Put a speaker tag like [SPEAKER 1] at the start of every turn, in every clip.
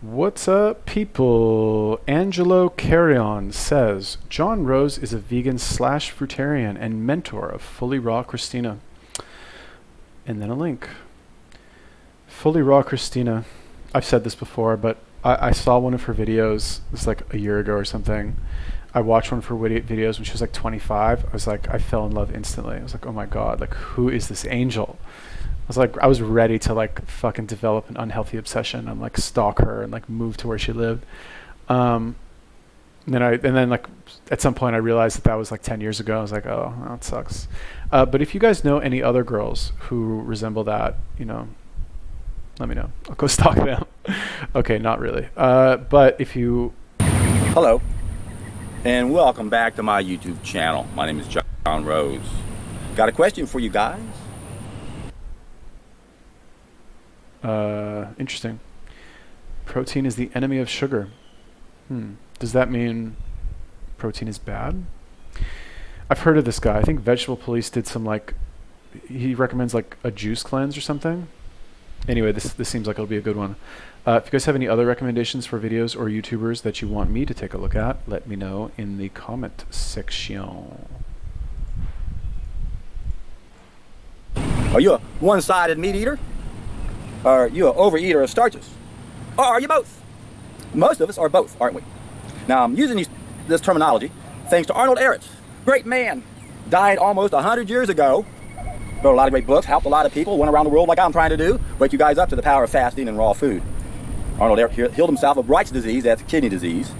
[SPEAKER 1] What's up, people? Angelo Carrion says John Rose is a vegan slash fruitarian and mentor of Fully Raw Christina. And then a link. Fully Raw Christina. I've said this before, but I saw one of her videos. It was like a year ago or something. I watched one of her videos when she was like 25. I fell in love instantly. I was like, oh my God, like who is this angel? I was ready to like fucking develop an unhealthy obsession and like stalk her and like move to where she lived. And then like at some point I realized that was like 10 years ago. I was like, oh, that sucks. But if you guys know any other girls who resemble that, let me know. I'll go stalk them. Okay, not really. But if you...
[SPEAKER 2] Hello, and welcome back to my YouTube channel. My name is John Rose. Got a question for you guys?
[SPEAKER 1] Interesting. Protein is the enemy of sugar. Does that mean protein is bad? I've heard of this guy. I think Vegetable Police did some he recommends like a juice cleanse or something. Anyway, this seems like it'll be a good one. If you guys have any other recommendations for videos or YouTubers that you want me to take a look at, let me know in the comment section.
[SPEAKER 2] Are you a one-sided meat eater? Are you an overeater of starches? Or are you both? Most of us are both, aren't we? Now, I'm using this terminology thanks to Arnold Ehret. Great man. Died almost 100 years ago. Wrote a lot of great books, helped a lot of people, went around the world like I'm trying to do, wake you guys up to the power of fasting and raw food. Arnold Ehret healed himself of Bright's disease, that's kidney disease,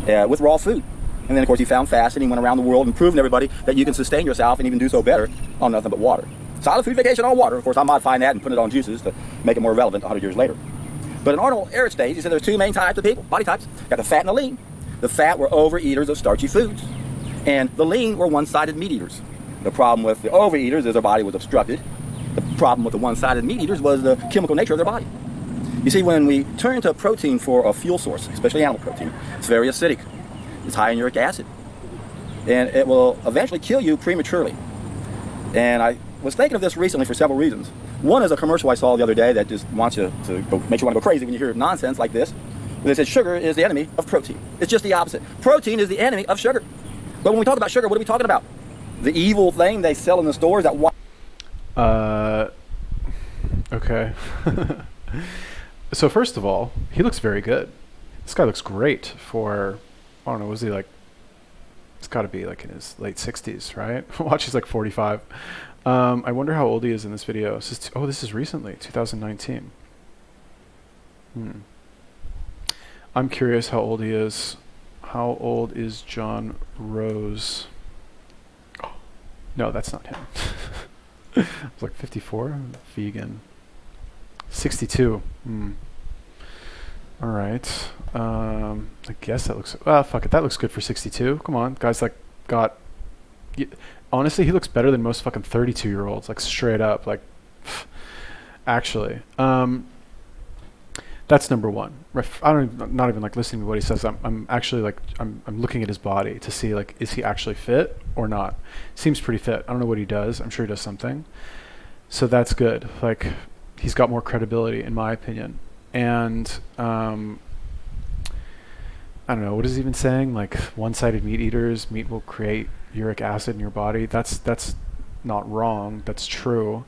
[SPEAKER 2] with raw food. And then, of course, he found fasting. He went around the world and proved to everybody that you can sustain yourself and even do so better on nothing but water. Solid food vacation on water. Of course, I'm modifying that and putting it on juices to make it more relevant 100 years later. But in Arnold Ehret's days, he said there's two main types of people, body types. Got the fat and the lean. The fat were overeaters of starchy foods. And the lean were one-sided meat eaters. The problem with the overeaters is their body was obstructed. The problem with the one-sided meat eaters was the chemical nature of their body. You see, when we turn to protein for a fuel source, especially animal protein, it's very acidic. It's high in uric acid. And it will eventually kill you prematurely. And I was thinking of this recently for several reasons. One is a commercial I saw the other day that just wants you to make you want to go crazy when you hear nonsense like this. They said sugar is the enemy of protein. It's just the opposite. Protein is the enemy of sugar. But when we talk about sugar, what are we talking about? The evil thing they sell in the stores that...
[SPEAKER 1] Okay. So first of all, he looks very good. This guy looks great for, I don't know, was he like, it's got to be like in his late 60s, right? Watch, he's like 45. I wonder how old he is in this video. This is recently, 2019. I'm curious how old he is. How old is John Rose? Oh, no, that's not him. It's like 54, vegan. 62. All right. I guess that looks... fuck it. That looks good for 62. Come on. Guy's like got... Honestly, he looks better than most fucking 32-year-olds. Like straight up. Like, actually. That's number one. I'm not even like listening to what he says. I'm actually like... I'm looking at his body to see like, is he actually fit or not? Seems pretty fit. I don't know what he does. I'm sure he does something. So that's good. Like, he's got more credibility in my opinion. And I don't know, what is he even saying? Like one-sided meat eaters, meat will create uric acid in your body. That's not wrong. That's true.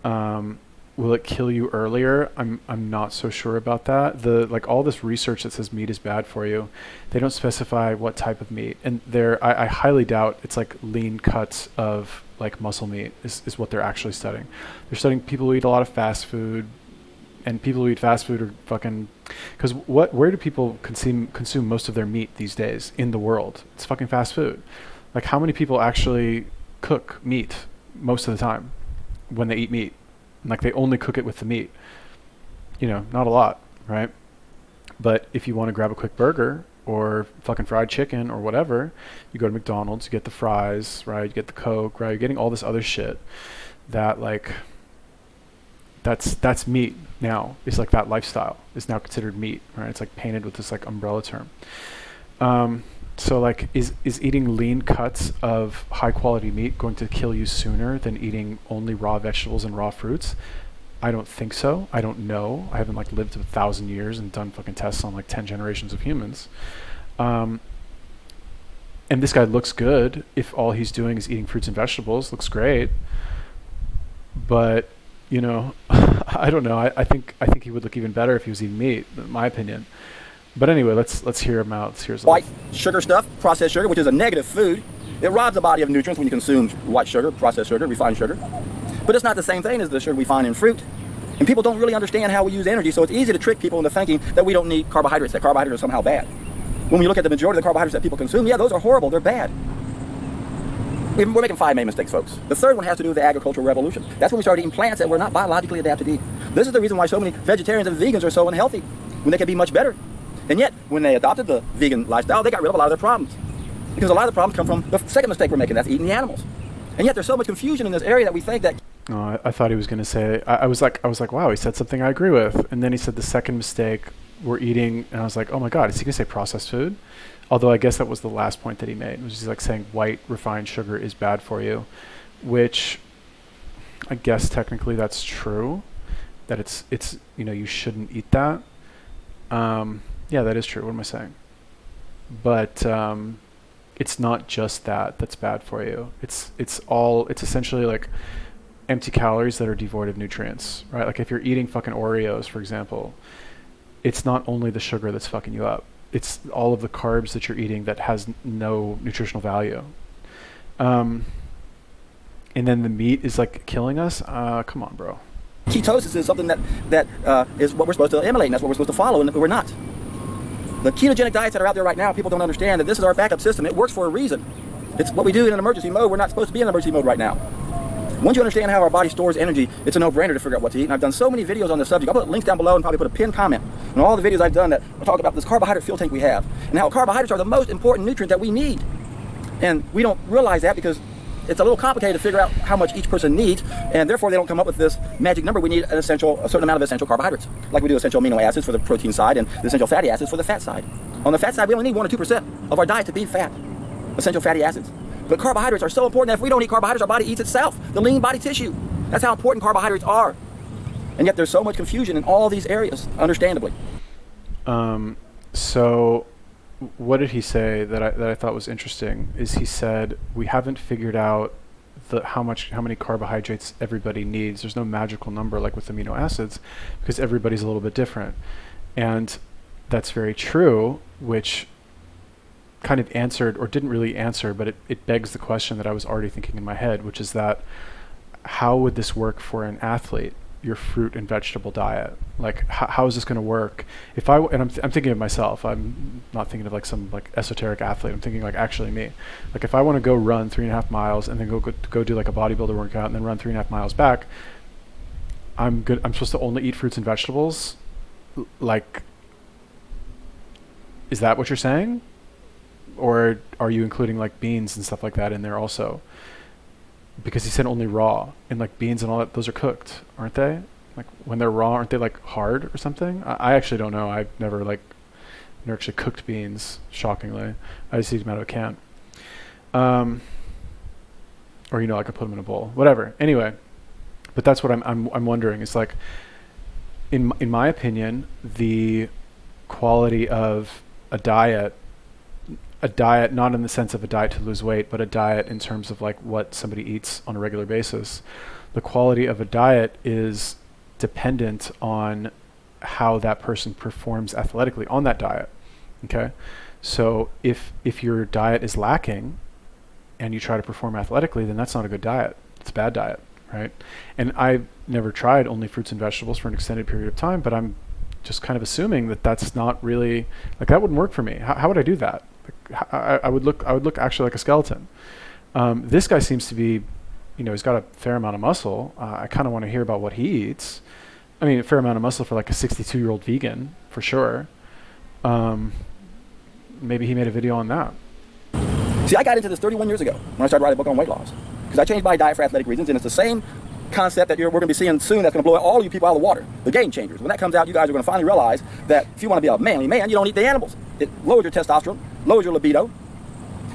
[SPEAKER 1] Will it kill you earlier? I'm not so sure about that. Like all this research that says meat is bad for you, they don't specify what type of meat. And I highly doubt it's like lean cuts of like muscle meat is what they're actually studying. They're studying people who eat a lot of fast food. And people who eat fast food are fucking... Because where do people consume most of their meat these days in the world? It's fucking fast food. Like, how many people actually cook meat most of the time when they eat meat? And, like, they only cook it with the meat. Not a lot, right? But if you want to grab a quick burger or fucking fried chicken or whatever, you go to McDonald's, you get the fries, right? You get the Coke, right? You're getting all this other shit that, like... That's meat now. It's like that lifestyle is now considered meat, right? It's like painted with this like umbrella term. So like, is eating lean cuts of high quality meat going to kill you sooner than eating only raw vegetables and raw fruits? I don't think so. I don't know. I haven't like lived 1,000 years and done fucking tests on like 10 generations of humans. And this guy looks good if all he's doing is eating fruits and vegetables. Looks great. But, you know, I don't know. I think he would look even better if he was eating meat, in my opinion. But anyway, let's hear him out. Let's hear his
[SPEAKER 2] white sugar stuff, processed sugar, which is a negative food. It robs the body of nutrients when you consume white sugar, processed sugar, refined sugar. But it's not the same thing as the sugar we find in fruit. And people don't really understand how we use energy, so it's easy to trick people into thinking that we don't need carbohydrates, that carbohydrates are somehow bad. When we look at the majority of the carbohydrates that people consume, yeah, those are horrible, they're bad. We're making 5 main mistakes, folks. The third one has to do with the agricultural revolution. That's when we started eating plants that were not biologically adapted to eat. This is the reason why so many vegetarians and vegans are so unhealthy, when they could be much better. And yet, when they adopted the vegan lifestyle, they got rid of a lot of their problems. Because a lot of the problems come from the second mistake we're making, that's eating the animals. And yet there's so much confusion in this area that we think that...
[SPEAKER 1] Oh, I thought he was going to say, I was like, wow, he said something I agree with. And then he said the second mistake, we're eating, and I was like, oh my God, is he going to say processed food? Although I guess that was the last point that he made. It was just like saying white refined sugar is bad for you, which I guess technically that's true, that it's you know, you shouldn't eat that. Yeah, that is true. What am I saying? But it's not just that's bad for you. It's essentially like empty calories that are devoid of nutrients, right? Like if you're eating fucking Oreos, for example, it's not only the sugar that's fucking you up. It's all of the carbs that you're eating that has no nutritional value. And then the meat is like killing us. Come on, bro.
[SPEAKER 2] Ketosis is something that is what we're supposed to emulate, and that's what we're supposed to follow, and we're not. The ketogenic diets that are out there right now, people don't understand that this is our backup system. It works for a reason. It's what we do in an emergency mode. We're not supposed to be in emergency mode right now. Once you understand how our body stores energy, it's a no-brainer to figure out what to eat. And I've done so many videos on this subject. I'll put links down below and probably put a pinned comment on all the videos I've done that talk about this carbohydrate fuel tank we have, and how carbohydrates are the most important nutrient that we need. And we don't realize that because it's a little complicated to figure out how much each person needs, and therefore they don't come up with this magic number. We need a certain amount of essential carbohydrates, like we do essential amino acids for the protein side and the essential fatty acids for the fat side. On the fat side, we only need 1 or 2% of our diet to be fat, essential fatty acids. But carbohydrates are so important that if we don't eat carbohydrates, our body eats itself, the lean body tissue. That's how important carbohydrates are. And yet there's so much confusion in all these areas, understandably.
[SPEAKER 1] So what did he say that I thought was interesting is he said, we haven't figured out how many carbohydrates everybody needs. There's no magical number like with amino acids because everybody's a little bit different. And that's very true, which kind of answered, or didn't really answer, but it begs the question that I was already thinking in my head, which is that how would this work for an athlete, your fruit and vegetable diet? Like how is this going to work? I'm thinking of myself. I'm not thinking of like some like esoteric athlete. I'm thinking like actually me. Like if I want to go run 3.5 miles and then go do like a bodybuilder workout and then run 3.5 miles back, I'm supposed to only eat fruits and vegetables. Like, is that what you're saying? Or are you including like beans and stuff like that in there also? Because he said only raw, and like beans and all that, those are cooked, aren't they? Like when they're raw, aren't they like hard or something? I actually don't know. I've never actually cooked beans, shockingly. I just eat them out of a can. Or, you know, I could put them in a bowl, whatever. Anyway, but that's what I'm wondering is like, in my opinion, the quality of a diet, not in the sense of a diet to lose weight, but a diet in terms of like what somebody eats on a regular basis. The quality of a diet is dependent on how that person performs athletically on that diet. Okay. So if your diet is lacking and you try to perform athletically, then that's not a good diet. It's a bad diet. Right. And I've never tried only fruits and vegetables for an extended period of time, but I'm just kind of assuming that that's not really like, that wouldn't work for me. How would I do that? I would look actually like a skeleton. This guy seems to be, you know, he's got a fair amount of muscle. I kind of want to hear about what he eats. I mean, a fair amount of muscle for like a 62-year-old vegan, for sure. Maybe he made a video on that.
[SPEAKER 2] See, I got into this 31 years ago when I started writing a book on weight loss. Because I changed my diet for athletic reasons, and it's the same concept that we're going to be seeing soon that's going to blow all you people out of the water. The game changers. When that comes out, you guys are going to finally realize that if you want to be a manly man, you don't eat the animals. It lowers your testosterone, lowers your libido.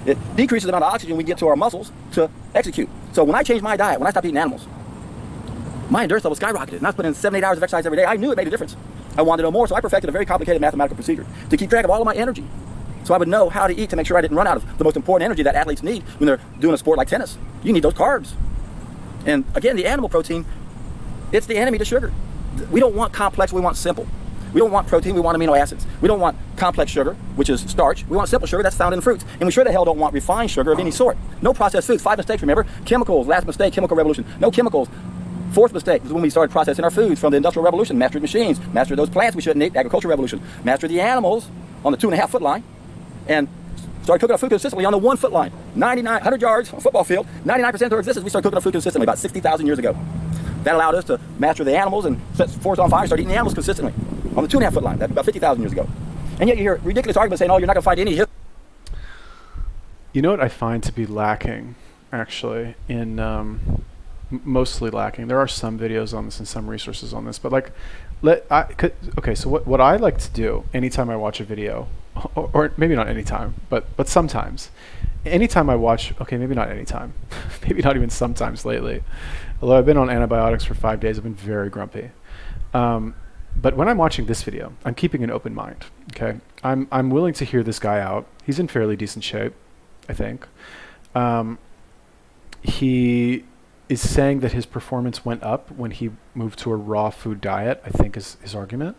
[SPEAKER 2] It decreases the amount of oxygen we get to our muscles to execute. So when I changed my diet, when I stopped eating animals, my endurance level skyrocketed. And I was putting in 7-8 hours of exercise every day. I knew it made a difference. I wanted to know more, so I perfected a very complicated mathematical procedure to keep track of all of my energy. So I would know how to eat to make sure I didn't run out of the most important energy that athletes need when they're doing a sport like tennis. You need those carbs. And again, the animal protein, it's the enemy to sugar. We don't want complex, we want simple. We don't want protein, we want amino acids. We don't want complex sugar, which is starch. We want simple sugar that's found in fruits. And we sure the hell don't want refined sugar of any sort. No processed foods. 5 mistakes, remember? Chemicals, last mistake, chemical revolution. No chemicals. 4th mistake is when we started processing our foods from the Industrial Revolution. Mastered machines, mastered those plants we shouldn't eat, Agricultural Revolution. Mastered the animals on the 2.5 foot line. And started cooking our food consistently on the 1 foot line. 100 yards on a football field, 99% of our existence, we started cooking our food consistently about 60,000 years ago. That allowed us to master the animals and set forest on fire, start eating the animals consistently on the 2.5 foot line. That's about 50,000 years ago. And yet you hear ridiculous arguments saying, oh, you're not going to find any.
[SPEAKER 1] You know what I find to be lacking, actually, in mostly lacking. There are some videos on this and some resources on this, but like, okay. So what I like to do anytime I watch a video, or maybe not anytime, but sometimes, anytime I watch, okay, maybe not anytime, maybe not even sometimes lately. Although I've been on antibiotics for 5 days, I've been very grumpy. But when I'm watching this video, I'm keeping an open mind. Okay, I'm willing to hear this guy out. He's in fairly decent shape, I think. He is saying that his performance went up when he moved to a raw food diet, I think is his argument.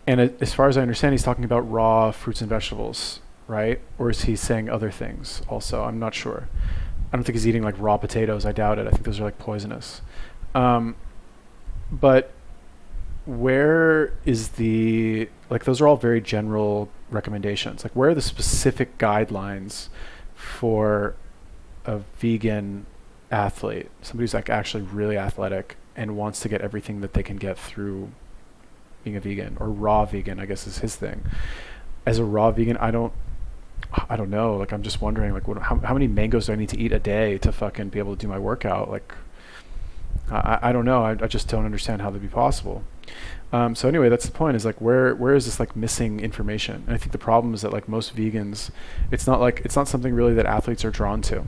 [SPEAKER 1] And as far as I understand, he's talking about raw fruits and vegetables, right? Or is he saying other things also? I'm not sure. I don't think he's eating like raw potatoes. I doubt it. I think those are like poisonous. But where is the, like, those are all very general recommendations. Like, where are the specific guidelines for a vegan athlete, somebody who's like actually really athletic and wants to get everything that they can get through being a vegan, or raw vegan, I guess is his thing. As a raw vegan, I don't know. Like, I'm just wondering, like, how many mangoes do I need to eat a day to fucking be able to do my workout? Like, I don't know. I just don't understand how that'd be possible. So anyway, that's the point, is like, where is this like missing information? And I think the problem is that like most vegans, it's not something really that athletes are drawn to.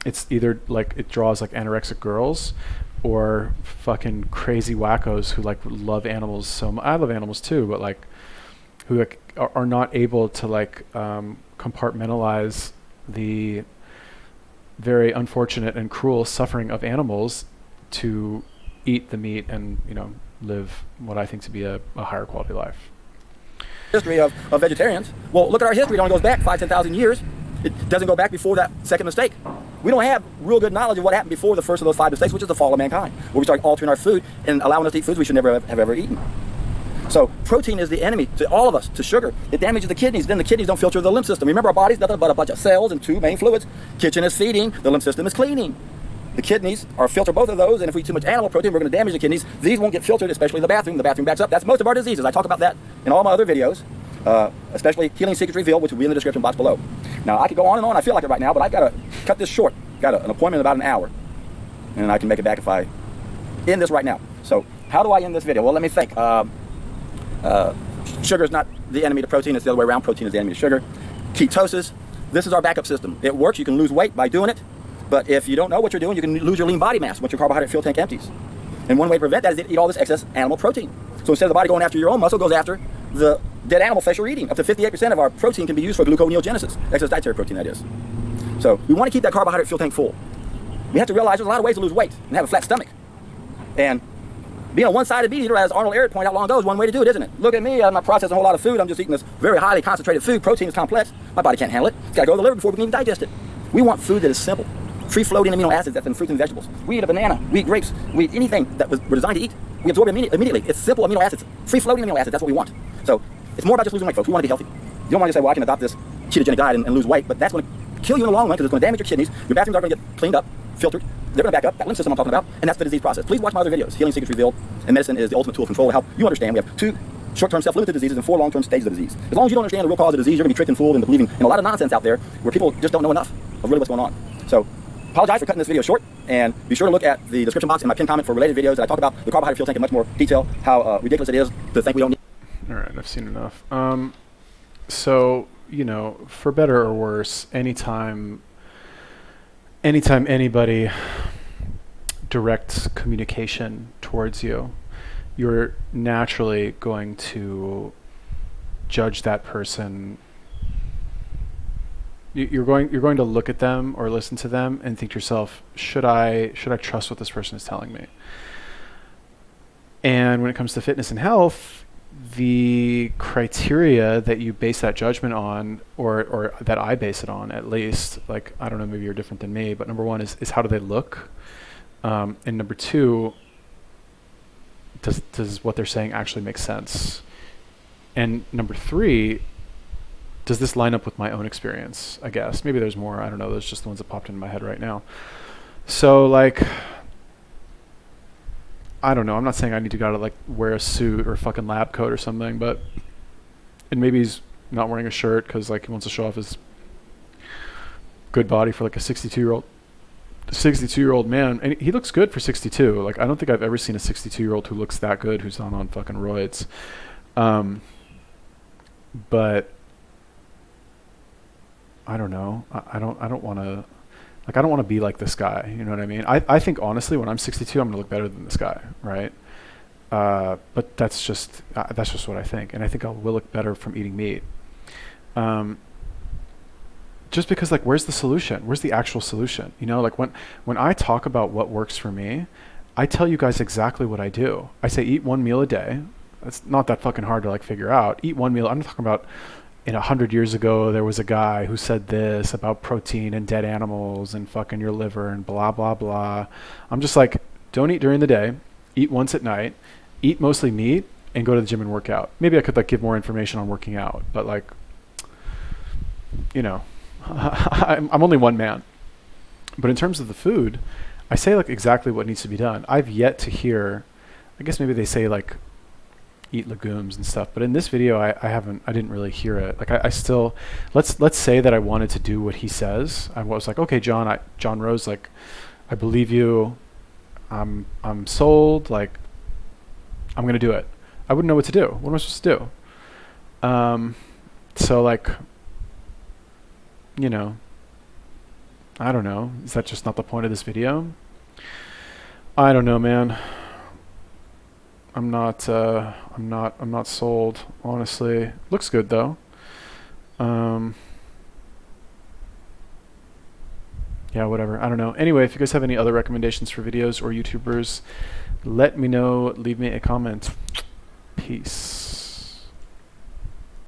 [SPEAKER 1] It's either like it draws like anorexic girls or fucking crazy wackos who like love animals so much. I love animals too, but like who like are not able to like compartmentalize the very unfortunate and cruel suffering of animals to eat the meat and, you know, live what I think to be a higher quality life.
[SPEAKER 2] History of vegetarians. Well, look at our history. It only goes back 5,000-10,000 years. It doesn't go back before that second mistake. We don't have real good knowledge of what happened before the first of those 5 mistakes, which is the fall of mankind, where we start altering our food and allowing us to eat foods we should never have ever eaten. So protein is the enemy to all of us, to sugar. It damages the kidneys. Then the kidneys don't filter the lymph system. Remember, our body's nothing but a bunch of cells and 2 main fluids. Kitchen is feeding, the lymph system is cleaning. The kidneys are filter both of those, and if we eat too much animal protein, we're going to damage the kidneys. These won't get filtered, especially the bathroom. The bathroom backs up. That's most of our diseases. I talk about that in all my other videos, especially Healing Secrets Revealed, which will be in the description box below. Now, I could go on and on. I feel like it right now, but I've got to cut this short. Got an appointment in about an hour, and I can make it back if I end this right now. So how do I end this video? Well, let me think. Sugar is not the enemy to protein. It's the other way around. Protein is the enemy to sugar. Ketosis. This is our backup system. It works. You can lose weight by doing it. But if you don't know what you're doing, you can lose your lean body mass once your carbohydrate fuel tank empties. And one way to prevent that is to eat all this excess animal protein. So instead of the body going after your own muscle, it goes after the dead animal flesh you're eating. Up to 58% of our protein can be used for gluconeogenesis. Excess dietary protein, that is. So we want to keep that carbohydrate fuel tank full. We have to realize there's a lot of ways to lose weight and have a flat stomach. And being a one-sided meat eater, as Arnold Ehret pointed out long ago, is one way to do it, isn't it? Look at me, I'm not processing a whole lot of food. I'm just eating this very highly concentrated food. Protein is complex. My body can't handle it. It's got to go to the liver before we can even digest it. We want food that is simple. Free-floating amino acids that's in fruits and vegetables. We eat a banana, we eat grapes, we eat anything that we're designed to eat. We absorb it immediately. It's simple amino acids. Free-floating amino acids, that's what we want. So it's more about just losing weight, folks. We want to be healthy. You don't want to say, well, I can adopt this ketogenic diet and lose weight, but that's going to kill you in the long run because it's going to damage your kidneys. Your bathrooms are going to get cleaned up, filtered. They're going to back up. That lymph system I'm talking about, and that's the disease process. Please watch my other videos. Healing Secrets Revealed, and medicine is the ultimate tool of control to help you understand. We have 2 short-term self-limited diseases and 4 long-term stages of disease. As long as you don't understand the real cause of disease, you're going to be tricked and fooled into believing in a lot of nonsense out there where people just don't know enough of really what's going on. So apologize for cutting this video short, and be sure to look at the description box and my pinned comment for related videos that I talk about the carbohydrate fuel tank in much more detail, how ridiculous it is to think we don't need.
[SPEAKER 1] All right, I've seen enough. So, you know, for better or worse, anytime anybody direct communication towards you, you're naturally going to judge that person. You're going to look at them or listen to them and think to yourself, should I trust what this person is telling me? And when it comes to fitness and health, the criteria that you base that judgment on, or that I base it on, at least, like, I don't know, maybe you're different than me, but number one is how do they look? And number two, does what they're saying actually make sense? And number three, does this line up with my own experience? I guess maybe there's more. I don't know. Those are just the ones that popped into my head right now. So like, I don't know. I'm not saying I need to gotta like wear a suit or a fucking lab coat or something, but and maybe he's not wearing a shirt because like he wants to show off his good body for like a 62-year-old man, and he looks good for 62. Like I don't think I've ever seen a 62-year-old who looks that good who's not on fucking roids. But I don't know. I don't want to, like, I don't want to be like this guy. You know what I mean? I think honestly, when I'm 62, I'm gonna look better than this guy, right? But that's just what I think, and I think I will look better from eating meat. Just because, like, where's the solution? Where's the actual solution? You know, like when I talk about what works for me, I tell you guys exactly what I do. I say eat one meal a day. It's not that fucking hard to like figure out. Eat one meal. I'm not talking about, 100 years ago, there was a guy who said this about protein and dead animals and fucking your liver and blah, blah, blah. I'm just like, don't eat during the day, eat once at night, eat mostly meat, and go to the gym and work out. Maybe I could like give more information on working out, but like, I'm only one man. But in terms of the food, I say like exactly what needs to be done. I've yet to hear, I guess maybe they say like, eat legumes and stuff, but in this video I didn't really hear it. Like I still, let's say that I wanted to do what he says. I was like, okay, John Rose, like I believe you, I'm sold, like I'm gonna do it. I wouldn't know what to do. What am I supposed to do? So like, I don't know, is that just not the point of this video? I don't know, man. I'm not sold, honestly. Looks good though. Yeah, whatever. I don't know. Anyway, if you guys have any other recommendations for videos or YouTubers, let me know. Leave me a comment. Peace.